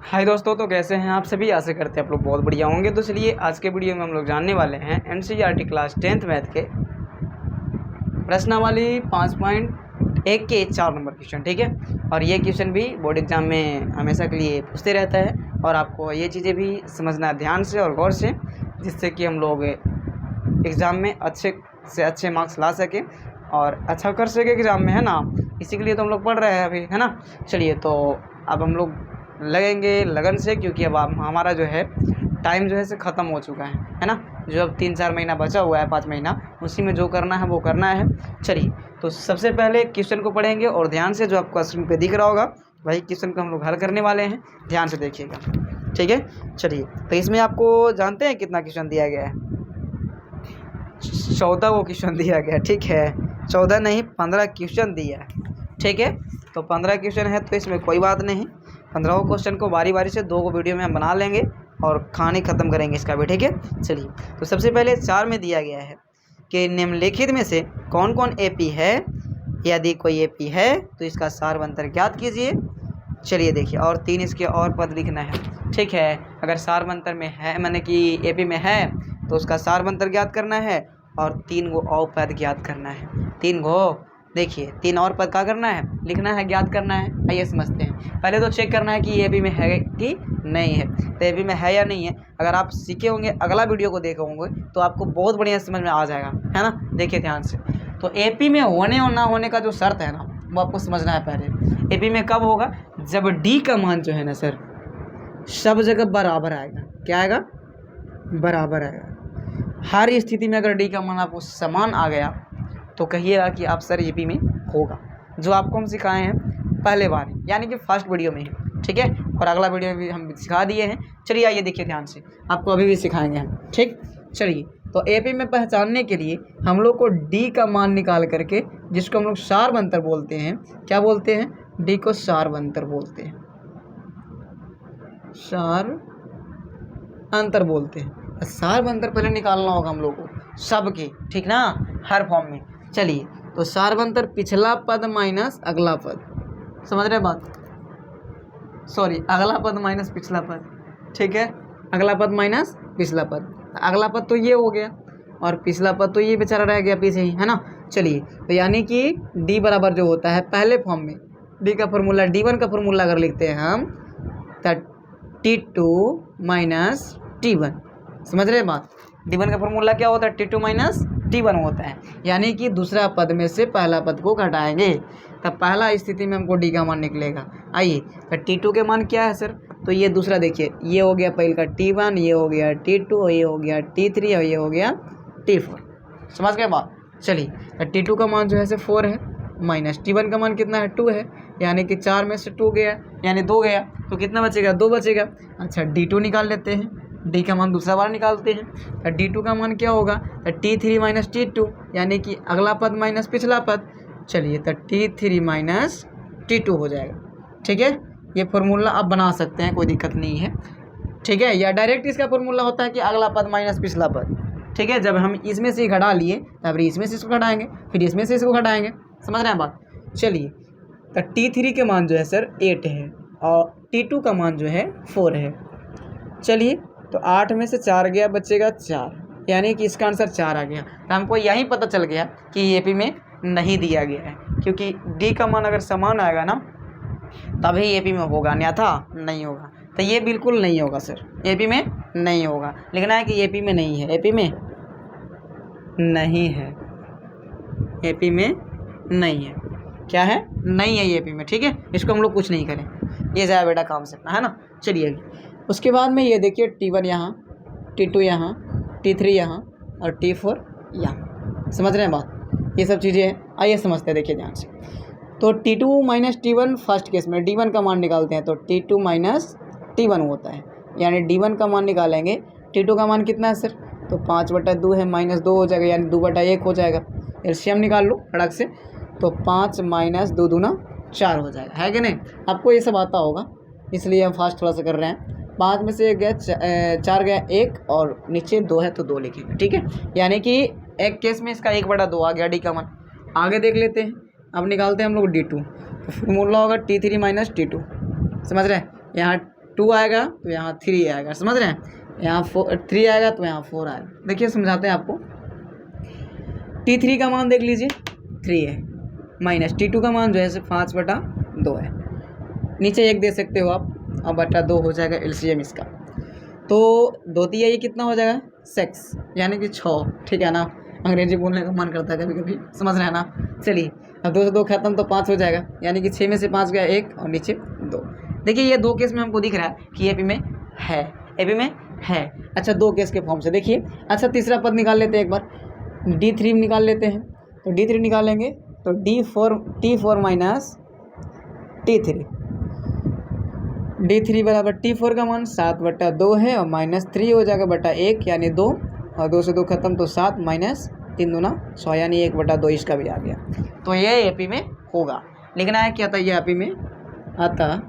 हाय दोस्तों, तो कैसे हैं आप सभी। आशा करते हैं आप लोग बहुत बढ़िया होंगे। तो चलिए आज के वीडियो में हम लोग जानने वाले हैं एनसीईआरटी क्लास 10th मैथ के प्रश्नावली 5.1 के 4 नंबर क्वेश्चन। ठीक है, और ये क्वेश्चन भी बोर्ड एग्जाम में हमेशा के लिए पूछते रहता है और आपको ये चीज़ें भी समझना ध्यान से और गौर से, जिससे कि हम लोग एग्ज़ाम में अच्छे से अच्छे मार्क्स ला सकें और अच्छा कर सके एग्ज़ाम में, है ना। इसी के लिए तो हम लोग पढ़ रहे हैं अभी, है ना। चलिए तो अब हम लोग लगेंगे लगन से, क्योंकि अब हमारा जो है टाइम जो है से ख़त्म हो चुका है ना। जो अब 3-4 महीना बचा हुआ है, 5 महीना, उसी में जो करना है वो करना है। चलिए तो सबसे पहले क्वेश्चन को पढ़ेंगे और ध्यान से, जो आपको स्क्रीन पे दिख रहा होगा वही क्वेश्चन को हम लोग हल करने वाले हैं। ध्यान से देखिएगा, ठीक है। चलिए तो इसमें आपको जानते हैं कितना क्वेश्चन दिया गया है। 14 वो क्वेश्चन दिया गया, ठीक है। 14 नहीं, 15 क्वेश्चन दिया है, ठीक है। तो 15 क्वेश्चन है तो इसमें कोई बात नहीं। 15 क्वेश्चन को बारी बारी से 2 वीडियो में हम बना लेंगे और कहानी ख़त्म करेंगे इसका भी, ठीक है। चलिए तो सबसे पहले 4 में दिया गया है कि निम्नलिखित में से कौन कौन एपी है। यदि कोई एपी है तो इसका सारवंतर ज्ञात कीजिए। चलिए देखिए, और 3 इसके और पद लिखना है, ठीक है। अगर सारवंतर में है, माने कि एपी में है, तो उसका सारवंतर ज्ञात करना है और 3 गो और पद ज्ञात करना है। 3 गो, देखिए 3 और पद क्या करना है, लिखना है, ज्ञात करना है। आइए समझते हैं। पहले तो चेक करना है कि एपी में है कि नहीं है। तो एपी में है या नहीं है, अगर आप सीखे होंगे, अगला वीडियो को देखे होंगे, तो आपको बहुत बढ़िया समझ में आ जाएगा, है ना। देखिए ध्यान से, तो एपी में होने और ना होने का जो शर्त है ना, वो आपको समझना है पहले। एपी में कब होगा, जब डी का मान जो है ना सर, सब जगह बराबर आएगा। क्या आएगा, बराबर आएगा। हर स्थिति में अगर डी का मान आपको समान आ गया तो कहिएगा कि आप सर एपी में होगा। जो आपको हम सिखाए हैं पहले बार, यानी कि फर्स्ट वीडियो में ही, ठीक है। और अगला वीडियो में भी हम सिखा दिए हैं। चलिए आइए देखिए ध्यान से, आपको अभी भी सिखाएंगे हम, ठीक। चलिए तो एपी में पहचानने के लिए हम लोग को डी का मान निकाल करके, जिसको हम लोग सारवंतर बोलते हैं, क्या बोलते हैं, डी को सारवंतर बोलते हैं, सार अंतर बोलते हैं। सारवंतर पहले निकालना होगा हम लोग को सबके, ठीक ना, हर फॉर्म में। चलिए तो सारवंतर पिछला पद माइनस अगला पद, समझ रहे बात, सॉरी अगला पद माइनस पिछला पद, ठीक है। अगला पद माइनस पिछला पद, अगला पद तो ये हो गया और पिछला पद तो ये बेचारा रह गया पीछे ही, है ना। चलिए तो यानी कि डी बराबर जो होता है पहले फॉर्म में, डी का फॉर्मूला, D1 का फॉर्मूला अगर लिखते हैं हम, तो T2 माइनस T1, समझ रहे बात। D1 का फॉर्मूला क्या होता है, T2 माइनस T1 होता है। यानी कि दूसरा पद में से पहला पद को घटाएंगे, तब पहला स्थिति में हमको डी का मान निकलेगा। आइए तो T2 के मान क्या है सर, तो ये दूसरा देखिए, ये हो गया पहले का T1, ये हो गया T2, ये हो गया T3 और ये हो गया T4, समझ गए बात। चलिए तो T2 का मान जो है से 4 है, माइनस T1 का मान कितना है, 2 है। यानी कि 4 में से 2 गया, यानी 2 गया, तो कितना बचेगा, 2 बचेगा। अच्छा D2 निकाल लेते हैं, डी का मान दूसरा बार निकालते हैं। तो D2 का मान क्या होगा, तो T3 माइनस T2, यानी कि अगला पद माइनस पिछला पद। चलिए तो T3 माइनस T2 हो जाएगा, ठीक है। ये फॉर्मूला आप बना सकते हैं, कोई दिक्कत नहीं है, ठीक है। या डायरेक्ट इसका फॉर्मूला होता है कि अगला पद माइनस पिछला पद, ठीक है। जब हम इसमें से घटा लिए, तब इसमें से इसको घटाएंगे, फिर इसमें से इसको घटाएंगे, समझ रहे हैं बात। चलिए तो T3 के मान जो है सर 8 है और T2 का मान जो है 4 है। चलिए तो 8 में से 4 गया, बचेगा 4, यानी कि इसका आंसर 4 आ गया। तो हमको यही पता चल गया कि एपी में नहीं दिया गया है, क्योंकि डी का मान अगर समान आएगा ना तभी एपी में होगा, अन्यथा नहीं होगा। तो ये बिल्कुल नहीं होगा सर, एपी में नहीं होगा। लिखना है कि एपी में नहीं है, एपी में नहीं है, एपी में नहीं है, क्या है, नहीं है एपी में, ठीक है। इसको हम लोग कुछ नहीं करें, ये जाए बेटा काम से अपना, है ना। चलिए उसके बाद में ये देखिए T1 यहाँ, T2 यहाँ, T3 यहाँ और T4 यहाँ, समझ रहे हैं बात। ये सब चीज़ें हैं, आइए समझते हैं, देखिए ध्यान से। तो T2 minus T1 first case में D1 का मान निकालते हैं, तो T2 माइनस T1 होता है, यानी D1 का मान निकालेंगे। T2 का मान कितना है सर, तो 5/2 है, माइनस 2 हो जाएगा, यानी 2/1 हो जाएगा। एलसीएम निकाल लो फटाक से, तो 5 माइनस 2 दूना 4 हो जाएगा, है कि नहीं। आपको ये सब आता होगा, इसलिए हम फास्ट थोड़ा सा कर रहे हैं। 5 में से गया 4 गया 1 और नीचे 2 है तो 2 लिखेंगे, ठीक है। यानी कि एक केस में इसका 1/2 आ गया डी का मान। आगे देख लेते हैं, अब निकालते हैं हम लोग D2, तो फॉर्मूला होगा T3 माइनस T2, समझ रहे हैं। यहाँ 2 आएगा तो यहाँ 3 आएगा, समझ रहे हैं, यहाँ 3 आएगा तो यहाँ 4 आएगा। देखिए समझाते हैं आपको। T3 का मान देख लीजिए 3 है, माइनस T2 का मान जो है 5/2 है, नीचे 1 दे सकते हो आप, अब बटा 2 हो जाएगा एलसीएम इसका। तो 2 दिया ये कितना हो जाएगा 6, यानी कि 6, ठीक है ना। अंग्रेजी बोलने का मन करता है कभी कभी, समझ रहे हैं ना। चलिए अब 2 से 2 खत्म तो 5 हो जाएगा, यानी कि 6 में से 5 गया 1 और नीचे 2। देखिए ये 2 केस में हमको दिख रहा है कि एपी में है, एपी में है। अच्छा 2 केस के फॉर्म से देखिए। अच्छा तीसरा पद निकाल लेते हैं एक बार, D3 निकाल लेते हैं। तो D3 निकालेंगे तो T4 माइनस T3, D3 बराबर T4 का मान 7/2 है और -3 हो जाएगा बटा 1 यानी 2, और 2 से 2 खत्म तो 7 माइनस 3 दूना 6 यानी 1/2 इसका भी आ गया। तो ये एपी में होगा। लिखना है क्या था, ये एपी में आता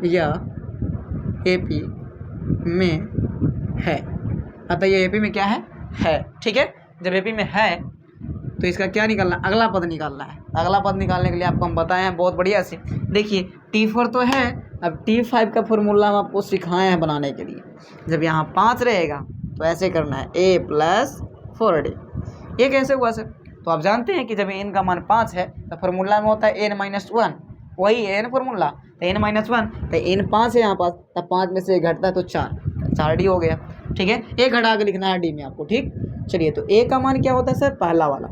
या एपी में है, अतः ये एपी में क्या है, ठीक है। जब एपी में है तो इसका क्या निकालना, अगला पद निकालना है। अगला पद निकालने के लिए आपको हम बताए हैं बहुत बढ़िया से। देखिए T4 तो है, अब T5 का फॉर्मूला हम आपको सिखाए हैं बनाने के लिए। जब यहाँ 5 रहेगा तो ऐसे करना है a + 4d। ये कैसे हुआ सर, तो आप जानते हैं कि जब n का मान 5 है तो फॉर्मूला में होता है n-1, वही है n फॉर्मूला, तो n-1, तो n 5 है यहाँ पास, तब 5 में से घटता है तो 4d हो गया, ठीक है। एक घटा के लिखना है d में आपको, ठीक। चलिए तो a का मान क्या होता है सर, पहला वाला,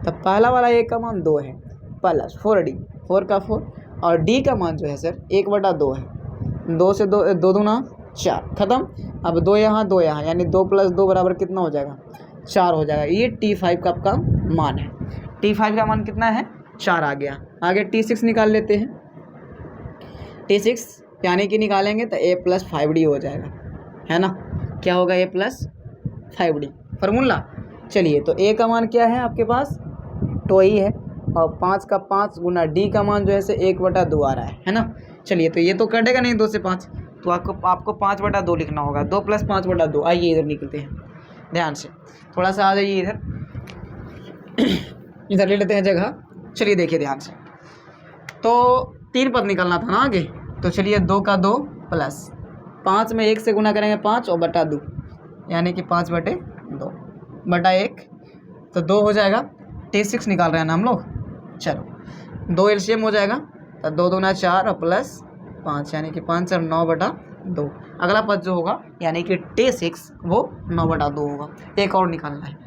तब पहला वाला a का मान 2 है प्लस 4d, 4 का 4, और d का मान जो है सर 1/2 है, 2 से 2 दूना 4 खत्म। अब 2 यहाँ 2 यहाँ, यानी 2 + 2 बराबर कितना हो जाएगा, 4 हो जाएगा। ये T5 का आपका मान है। T5 का मान कितना है, 4 आ गया। आगे T6 निकाल लेते हैं। T6 यानी कि निकालेंगे तो a + 5d हो जाएगा, है ना। क्या होगा, a + 5d फॉर्मूला। चलिए तो a का मान क्या है आपके पास, 2 ही है, और 5 का 5 गुना d का मान जो है से 1/2 आ रहा है ना। चलिए तो ये तो कटेगा नहीं 2 से 5, तो आपको 5/2 लिखना होगा, 2 + 5/2। आइए इधर निकलते हैं, ध्यान से थोड़ा सा आ जाइए इधर, इधर ले लेते हैं जगह। चलिए देखिए ध्यान से, तो 3 पद निकलना था ना आगे, तो चलिए 2 का 2 प्लस 5 में 1 से गुना करेंगे 5 और बटा 2, यानी कि 5/2 बटा 1, तो 2 हो जाएगा। T6 निकाल रहे हैं ना हम लोग, चलो 2 एलसीएम हो जाएगा, तो 2 दूना 4 और प्लस 5, यानी कि 5 और 9/2। अगला पद जो होगा यानी कि T6 वो 9/2 होगा। एक और निकालना है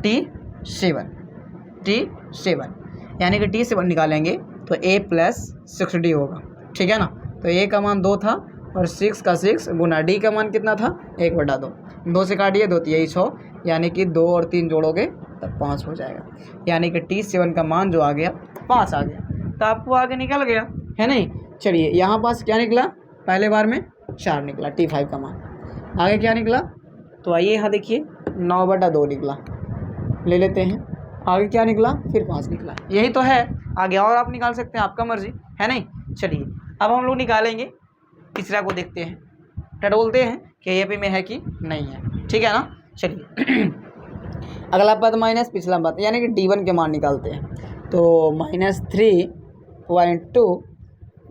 T7, यानी कि T7 निकालेंगे तो a + 6d होगा, ठीक है ना। तो a का मान 2 था और 6 का 6 गुना d का मान कितना था, 1/2, 2 से काटिए 2 यही 6, यानी कि 2 और 3 जोड़ोगे तब 5 हो जाएगा, यानी कि T7 का मान जो आ गया 5 आ गया। तो आपको आगे निकल गया है नहीं। चलिए यहाँ पास क्या निकला, पहले बार में 4 निकला T5 का मान। आगे क्या निकला, तो आइए यहाँ देखिए 9/2 निकला, ले लेते हैं। आगे क्या निकला, फिर 5 निकला, यही तो है। आगे और आप निकाल सकते हैं, आपका मर्जी है नहीं। चलिए अब हम लोग निकालेंगे तीसरा को, देखते हैं, टटोलते हैं कि एपी में है कि नहीं है, ठीक है ना। चलिए अगला पद माइनस पिछला पद, यानी कि D1 के मान निकालते हैं। तो -3.2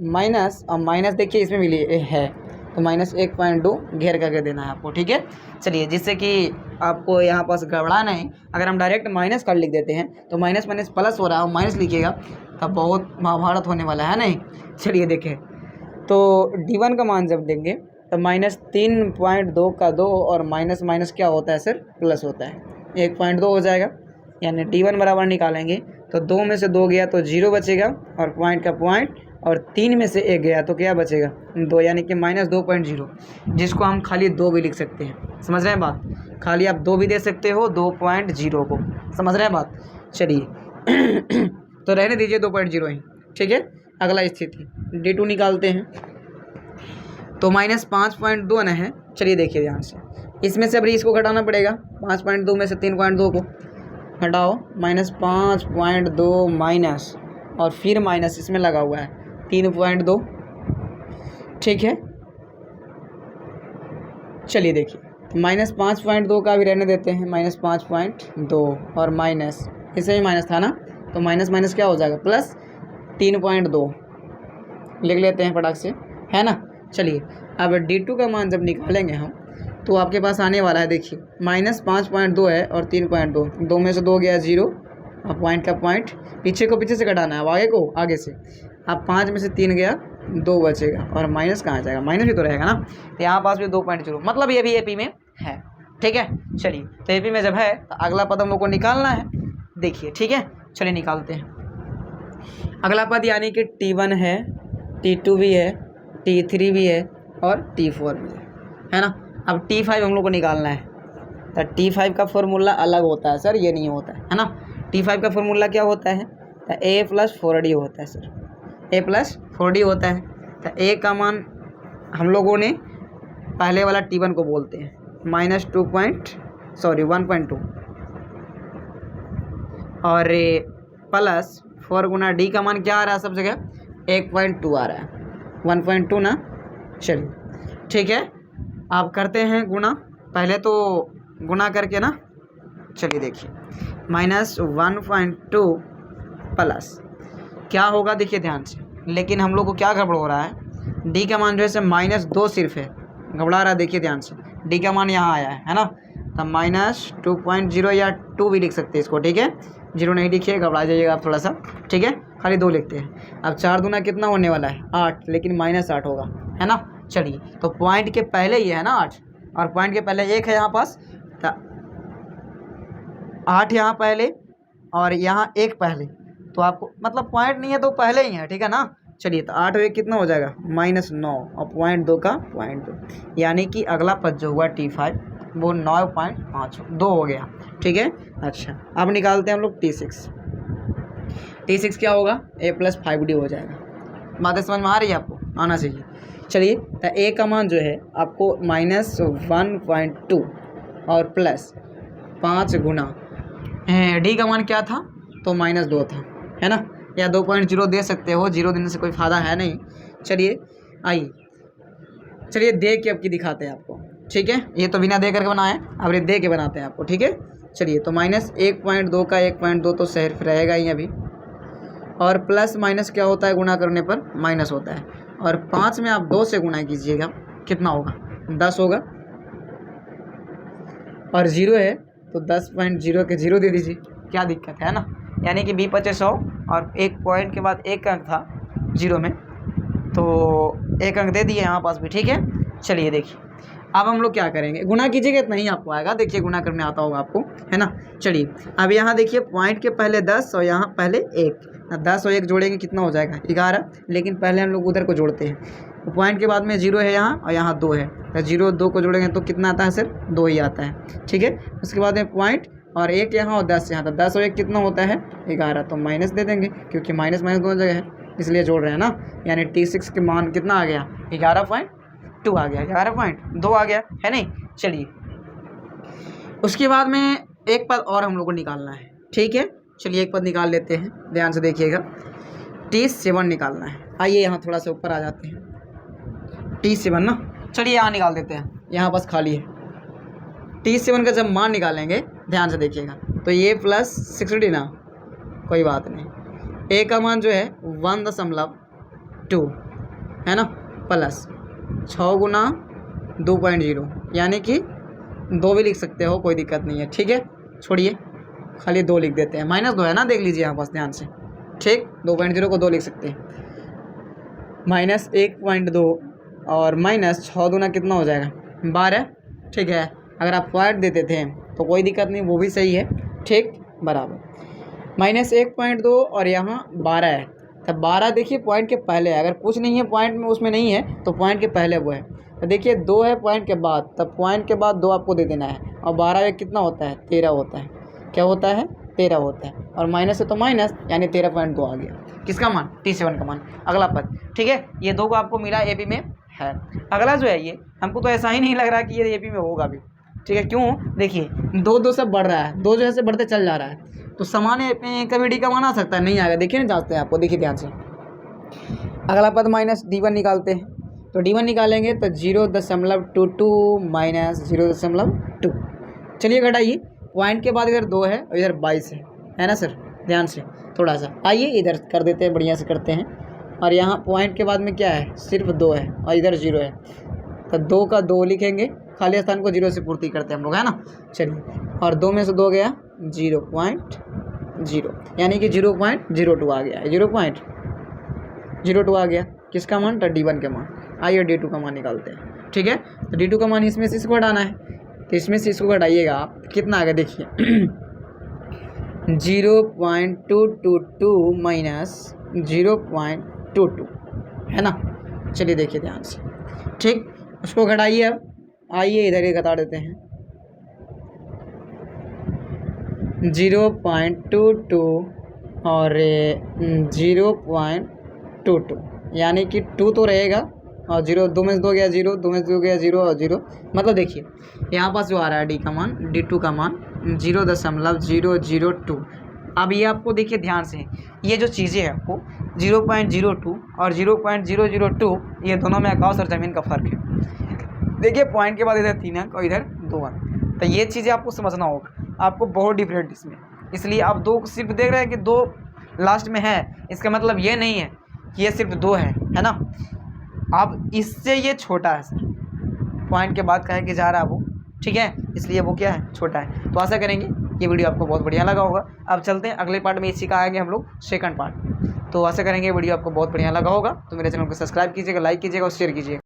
माइनस, और माइनस देखिए इसमें मिली है, तो -1.2 घेर करके देना है आपको, ठीक है। चलिए जिससे कि आपको यहाँ पास गड़बड़ा नहीं, अगर हम डायरेक्ट माइनस कर लिख देते हैं तो माइनस माइनस प्लस हो रहा है, और माइनस लिखिएगा तब बहुत महाभारत होने वाला है नहीं। चलिए देखें तो D1 का मान जब देंगे तो -3.2 का 2 और माइनस माइनस क्या होता है सर, प्लस होता है, 1.2 हो जाएगा। यानी D1 बराबर निकालेंगे तो 2 में से 2 गया तो 0 बचेगा, और पॉइंट का पॉइंट, और 3 में से 1 गया तो क्या बचेगा, 2, यानी कि -2.0, जिसको हम खाली 2 भी लिख सकते हैं। समझ रहे हैं बात, खाली आप 2 भी दे सकते हो 2.0 को, समझ रहे हैं बात। चलिए तो रहने दीजिए 2.0 ही, ठीक है। अगला स्थिति D2 निकालते हैं, तो -5.2 न है। चलिए देखिए ध्यान से, इसमें से अभी इसको घटाना पड़ेगा, 5.2 में से 3.2 को घटाओ, -5.2 माइनस, और फिर माइनस इसमें लगा हुआ है 3.2, ठीक है। चलिए देखिए तो -5.2 का भी रहने देते हैं, -5.2 और माइनस, इसे ही माइनस था ना, तो माइनस माइनस क्या हो जाएगा, प्लस 3.2 लिख लेते हैं फटाक से, है ना। चलिए अब D2 का मान जब निकालेंगे हम तो आपके पास आने वाला है, देखिए -5.2 है और 3.2, 2 में से 2 गया 0, अब पॉइंट का पॉइंट, पीछे को पीछे से घटाना है, अब आगे को आगे से, अब 5 में से 3 गया 2 बचेगा और माइनस कहाँ जाएगा, माइनस भी तो रहेगा ना, तो यहाँ पास भी 2.0, मतलब ये भी AP में है। ठीक है, चलिए तो AP में जब है तो अगला पद हम लोग को निकालना है, देखिए। ठीक है, चलिए निकालते हैं अगला पद, यानी कि T1 है, T2 भी है, T3 भी है और T4 भी है ना। अब T5 हम लोग को निकालना है, तो T5 का फॉर्मूला अलग होता है सर, ये नहीं होता है ना। T5 का फॉर्मूला क्या होता है, तो A+4D होता है सर, A+4D होता है। तो A का मान हम लोगों ने पहले वाला T1 को बोलते हैं -1.2 और प्लस 4 गुना D का मान क्या आ रहा है सब जगह, 1.2 आ रहा है, 1.2 ना। चलिए ठीक है, आप करते हैं गुना, पहले तो गुना करके ना, चलिए देखिए -1.2 प्लस क्या होगा, देखिए ध्यान से, लेकिन हम लोग को क्या गड़बड़ हो रहा है, D का मान जो है -2 सिर्फ है, घबरा रहा है, देखिए ध्यान से, D का मान यहाँ आया है ना, तो -2.0 या 2 भी लिख सकते हैं इसको। ठीक है, 0 नहीं लिखिए, घबरा जाइएगा आप थोड़ा सा। ठीक है, खाली 2 लिखते हैं। अब 4 दूना कितना होने वाला है, 8, लेकिन -8 होगा, है ना। चलिए तो पॉइंट के पहले ही है ना 8, और पॉइंट के पहले 1 है यहाँ पास, तो 8 यहाँ पहले और यहाँ 1 पहले, तो आपको मतलब पॉइंट नहीं है तो पहले ही है। ठीक है ना, चलिए तो 8 और 1 कितना हो जाएगा, -9 और 0.2 का 0.2, यानी कि अगला पद जो हुआ T5 वो 9.5 हो गया। ठीक है, अच्छा अब निकालते हैं हम लोग T6 क्या होगा, A+5D हो जाएगा। बातें समझ में आ रही है आपको, आना चाहिए। चलिए तो A का मान जो है आपको -1.2 और प्लस 5 गुना D का मान क्या था, तो -2 था, है ना, या 2.0 दे सकते हो, 0 देने से कोई फ़ायदा है नहीं। चलिए आइए, चलिए दे के अब की दिखाते हैं आपको। ठीक है, ये तो बिना दे करके बनाए, अब ये दे के बनाते हैं आपको। ठीक है, चलिए तो -1.2 का 1.2 तो सिर्फ रहेगा ही अभी, और प्लस माइनस क्या होता है, गुणा करने पर माइनस होता है, और 5 में आप 2 से गुणा कीजिएगा, कितना होगा, 10 होगा, और 0 है तो 10.0 के 0 दे दीजिए, क्या दिक्कत है ना। यानी कि B2500 और एक पॉइंट के बाद एक अंक था 0 में, तो एक अंक दे दिए यहाँ पास भी। ठीक है, चलिए देखिए अब हम लोग क्या करेंगे, गुना कीजिएगा इतना ही आपको आएगा, देखिए गुना करने आता होगा आपको, है ना। चलिए अब यहाँ देखिए पॉइंट के पहले 10 और यहाँ पहले 1, 10 और 1 जोड़ेंगे कितना हो जाएगा, 11, लेकिन पहले हम लोग उधर को जोड़ते हैं, तो पॉइंट के बाद में 0 है यहाँ और यहाँ 2 है, तो 0 2 को जोड़ेंगे तो कितना आता है, सिर्फ 2 ही आता है। ठीक है, उसके बाद में पॉइंट और 1 यहाँ और 10 यहाँ, तो 10 और 1 कितना होता है, 11, तो माइनस दे देंगे क्योंकि माइनस दोनों जगह है, इसलिए जोड़ रहे हैं ना। यानी T6 के मान कितना आ गया, 11.2 आ गया, 11.2 आ गया, है नहीं। चलिए उसके बाद में एक पद और हम लोग को निकालना है। ठीक है, चलिए एक पद निकाल लेते हैं, ध्यान से देखिएगा, T7 निकालना है। आइए यहाँ थोड़ा सा ऊपर आ जाते हैं, T7 ना, चलिए यहाँ निकाल देते हैं, यहाँ बस खाली है। T7 का जब मान निकालेंगे ध्यान से देखिएगा, तो ये +60 ना, कोई बात नहीं, A का मान जो है 1.2 है ना, प्लस 6 गुना 2.0, यानी कि 2 भी लिख सकते हो, कोई दिक्कत नहीं है। ठीक है, छोड़िए खाली 2 लिख देते हैं, -2 है ना, देख लीजिए यहाँ पास ध्यान से। ठीक, 2.0 को 2 लिख सकते हैं, -1.2 और -6 दूना कितना हो जाएगा, 12। ठीक है, अगर आप पॉइंट देते थे तो कोई दिक्कत नहीं, वो भी सही है। ठीक, बराबर -1.2 और यहाँ 12 है, तब 12 देखिए पॉइंट के पहले है, अगर कुछ नहीं है पॉइंट में, उसमें नहीं है तो पॉइंट के पहले वो है, तो देखिए 2 है पॉइंट के बाद, तब पॉइंट के बाद 2 आपको दे देना है, और 12 में कितना होता है, 13 होता है, क्या होता है, 13 होता है, और माइनस है तो माइनस, यानी 13.2 आ गया, किसका मान, T7 का मान, अगला पद। ठीक है, ये 2 को आपको मिला, AP में है। अगला जो है ये हमको तो ऐसा ही नहीं लग रहा कि ये AP में होगा भी। ठीक है, क्यों, देखिए 2 सब बढ़ रहा है, 2 जो है बढ़ते चल जा रहा है, तो सामान्य कभी D का मान आ सकता है, नहीं आएगा, देखिए ना, जांचते हैं आपको, देखिए ध्यान से। अगला पद -D1 निकालते हैं, तो D1 निकालेंगे तो 0.22 - 0.2, चलिए घटाइए, पॉइंट के बाद इधर 2 है और इधर 22 है ना सर, ध्यान से थोड़ा सा आइए इधर कर देते हैं, बढ़िया से करते हैं, और यहाँ पॉइंट के बाद में क्या है, सिर्फ 2 है और इधर 0 है, तो 2 का 2 लिखेंगे, खाली स्थान को 0 से पूर्ति करते हैं हम लोग, है ना। चलिए, और 2 में से 2 गया 0.0, यानी कि 0.02 आ गया, 0.02 आ गया। किसका मान? तो D1 के मान। आइए D2 का मान निकालते हैं, ठीक है। तो D2 का मान इसमें से इसको घटाना है, तो इसमें से इसको घटाइएगा आप, कितना आ गया देखिए 0.222 माइनस 0.22, है ना। चलिए देखिए ध्यान से, ठीक, उसको घटाइए। अब आइए इधर ही घटा देते हैं, 0.22 और 0.22, यानी कि 2 तो रहेगा, और 0 2 में से 2 गया 0, 2 में से 2 गया 0 और 0, मतलब देखिए यहाँ पास जो आ रहा है D का मान, D2 का मान 0.002। अब ये आपको देखिए ध्यान से, ये जो चीज़ें हैं आपको 0.02 और 0.002, ये दोनों में आकाश और ज़मीन का फ़र्क है। देखिए पॉइंट के बाद इधर 3 अंक और इधर 2 अंक, तो ये चीज़ें आपको समझना होगा, आपको बहुत डिफरेंट इसमें। इसलिए आप 2 सिर्फ देख रहे हैं कि 2 लास्ट में है, इसका मतलब ये नहीं है कि ये सिर्फ 2 है ना। अब इससे ये छोटा है सर, पॉइंट के बाद कहे कि जा रहा है वो, ठीक है, इसलिए वो क्या है, छोटा है। तो आशा करेंगे ये वीडियो आपको बहुत बढ़िया लगा होगा। अब चलते हैं अगले पार्ट में, इसी का आएंगे हम लोग सेकंड पार्ट। तो आशा करेंगे वीडियो आपको बहुत बढ़िया लगा होगा। तो मेरे चैनल को सब्सक्राइब कीजिएगा, लाइक कीजिएगा और शेयर कीजिएगा।